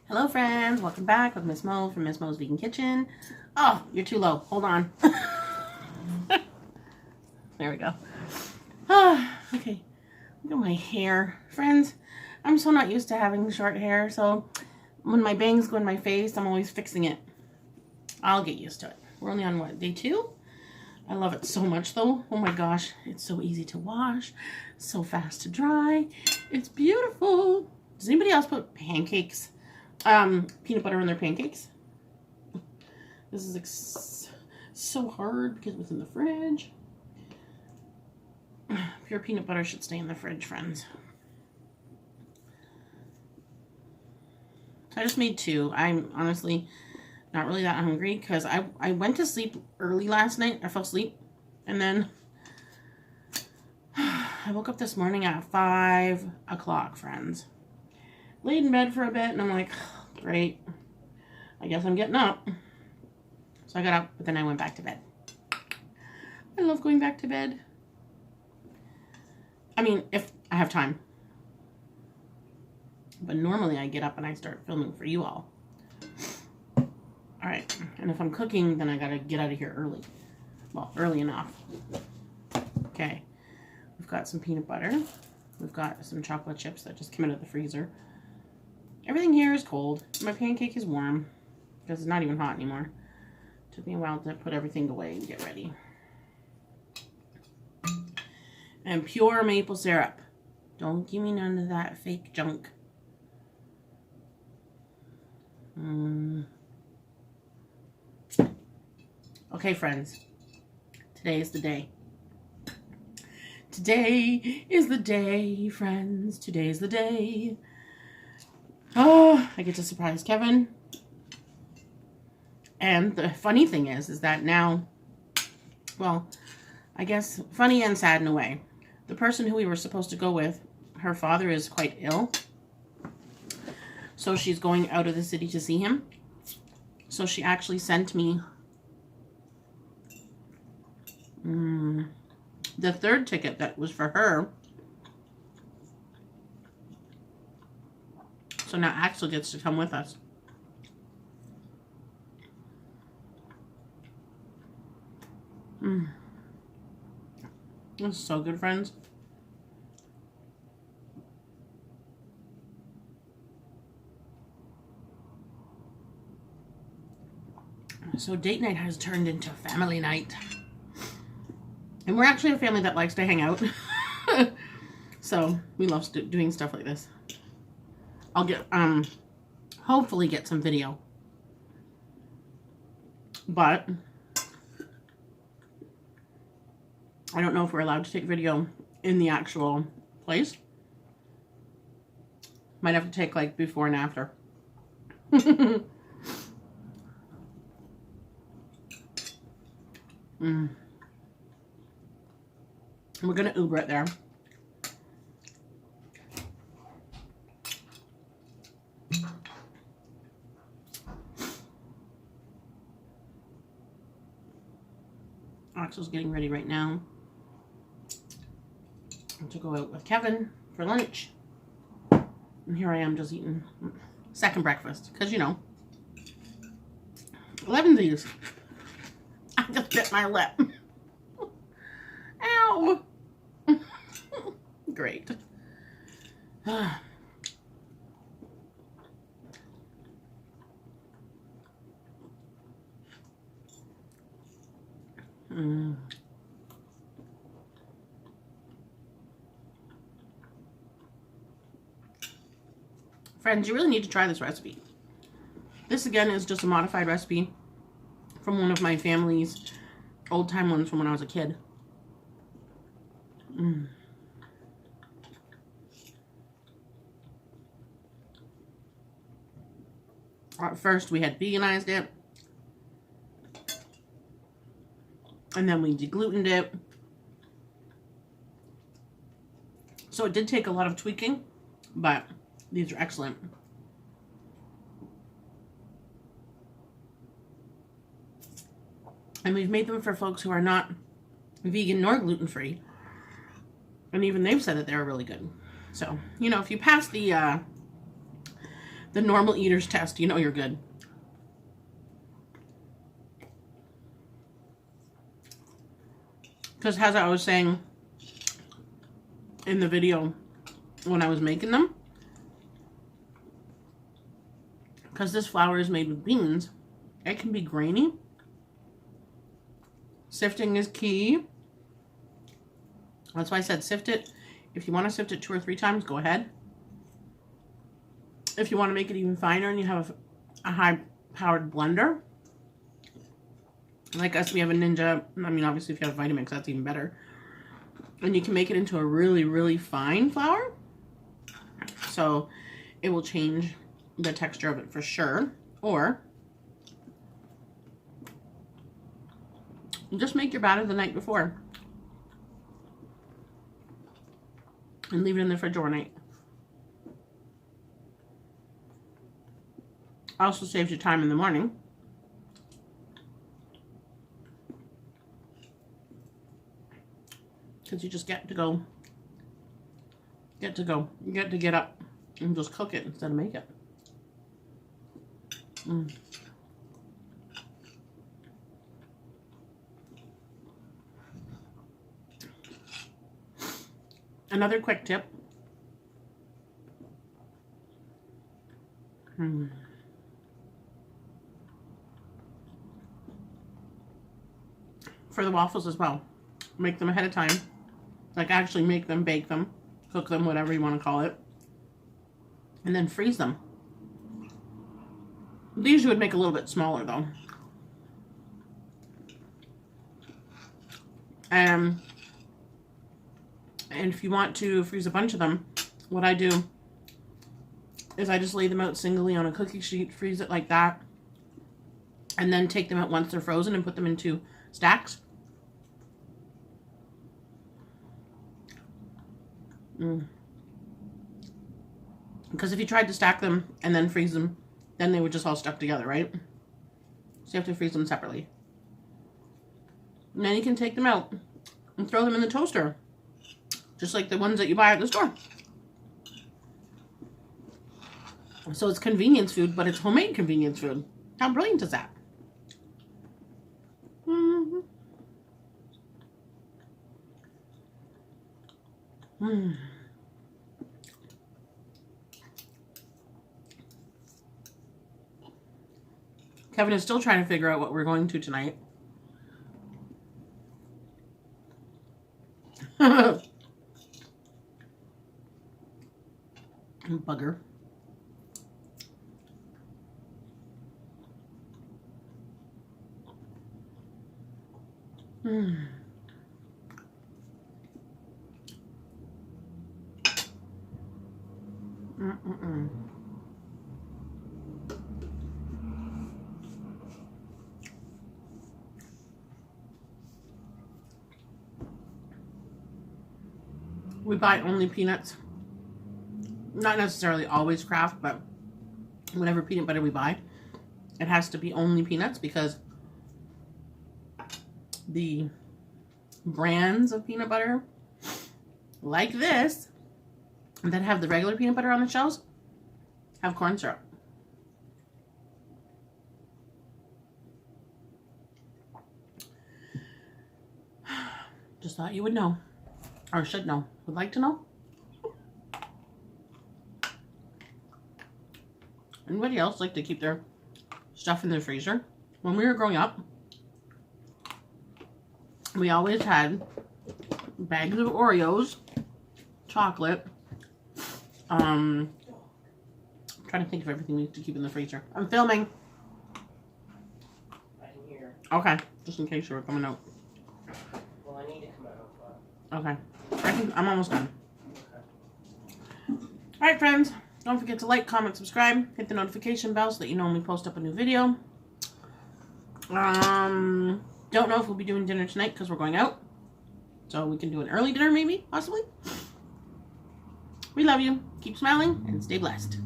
Hello friends, welcome back with Miss Mo from Miss Mo's Vegan Kitchen. Oh, you're too low. Hold on. There we go. Okay, look at my hair. Friends, I'm so not used to having short hair, so when my bangs go in my face, I'm always fixing it. I'll get used to it. We're only on, what, day 2? I love it so much though. Oh my gosh, it's so easy to wash, so fast to dry. It's beautiful. Does anybody else put pancakes, peanut butter in their pancakes? This is so hard because it was in the fridge. Pure peanut butter should stay in the fridge, friends. So I just made 2. I'm honestly not really that hungry because I went to sleep early last night. I fell asleep and then I woke up this morning at 5 o'clock, friends. Laid in bed for a bit and I'm like, great, I guess I'm getting up. So I got up, but then I went back to bed. I love going back to bed. I mean, if I have time. But normally I get up and I start filming for you all. Alright, and if I'm cooking, then I gotta get out of here early. Well, early enough. Okay, we've got some peanut butter. We've got some chocolate chips that just came out of the freezer. Everything here is cold. My pancake is warm because it's not even hot anymore. Took me a while to put everything away and get ready. And pure maple syrup. Don't give me none of that fake junk. Okay, friends. Today is the day. Today is the day, friends. Today is the day. Oh, I get to surprise Kevin. And the funny thing is that now, well, I guess funny and sad in a way. The person who we were supposed to go with, her father is quite ill. So she's going out of the city to see him. So she actually sent me the 3rd ticket that was for her. So now Axel gets to come with us. This is so good, friends. So date night has turned into family night. And we're actually a family that likes to hang out. So we love doing stuff like this. I'll get, hopefully get some video. But I don't know if we're allowed to take video in the actual place. Might have to take like before and after. We're gonna Uber it there. Axel's getting ready right now to go out with Kevin for lunch. And here I am just eating second breakfast. Because, you know, 11 of these. I just bit my lip. Ow! Great. Friends, you really need to try this recipe. This again is just a modified recipe from one of my family's old time ones from when I was a kid. At first we had veganized it. And then we deglutened it. So it did take a lot of tweaking, but these are excellent. And we've made them for folks who are not vegan nor gluten-free. And even they've said that they're really good. So, you know, if you pass the the normal eater's test, you know you're good. Because as I was saying in the video when I was making them, because this flour is made with beans, it can be grainy. Sifting is key. That's why I said sift it. If you want to sift it 2 or 3 times, go ahead. If you want to make it even finer and you have a high-powered blender, like us, we have a Ninja. I mean, obviously, if you have Vitamix, that's even better. And you can make it into a really, really fine flour. So it will change the texture of it for sure. Or just make your batter the night before and leave it in the fridge overnight. Also saves you time in the morning. Because you just get to get up and just cook it instead of make it. Another quick tip. For the waffles as well. Make them ahead of time. Like actually make them, bake them, cook them, whatever you want to call it. And then freeze them. These you would make a little bit smaller though. And if you want to freeze a bunch of them, what I do is I just lay them out singly on a cookie sheet, freeze it like that, and then take them out once they're frozen and put them into stacks. Because if you tried to stack them and then freeze them, then they would just all stuck together, right? So you have to freeze them separately. And then you can take them out and throw them in the toaster. Just like the ones that you buy at the store. So it's convenience food, but it's homemade convenience food. How brilliant is that? Kevin is still trying to figure out what we're going to tonight. Bugger. We buy only peanuts. Not necessarily always Kraft, but whatever peanut butter we buy, it has to be only peanuts because the brands of peanut butter like this that have the regular peanut butter on the shelves have corn syrup. Just thought you would know, or should know. Would like to know? Anybody else like to keep their stuff in the freezer? When we were growing up, we always had bags of Oreos, chocolate. I'm trying to think of everything we need to keep in the freezer. I'm filming. I can hear. Okay, just in case you were coming out. Well, I need to come out, but... Okay. I'm almost done. Okay. Alright, friends. Don't forget to like, comment, subscribe. Hit the notification bell so that you know when we post up a new video. Don't know if we'll be doing dinner tonight because we're going out. So we can do an early dinner maybe, possibly. We love you. Keep smiling and stay blessed.